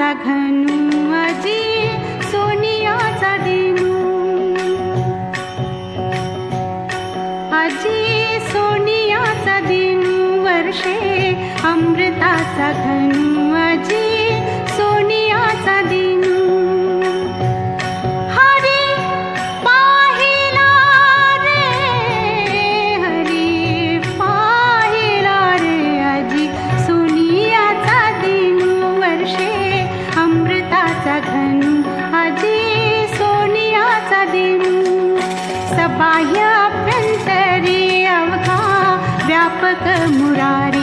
अमृताचा घनू आजी सोनियाचा दिनू आजी सोनियाचा दिनू वर्षे अमृताचा घनू आजी सोनियाचा दिनू हरी पाहिला रे आजी सोनियाचा दिनू वर्षे अमृताचा घनू आजी सोनियाचा दिनू सबाह्य अभ्यंतरी अवघा व्यापक मुरारी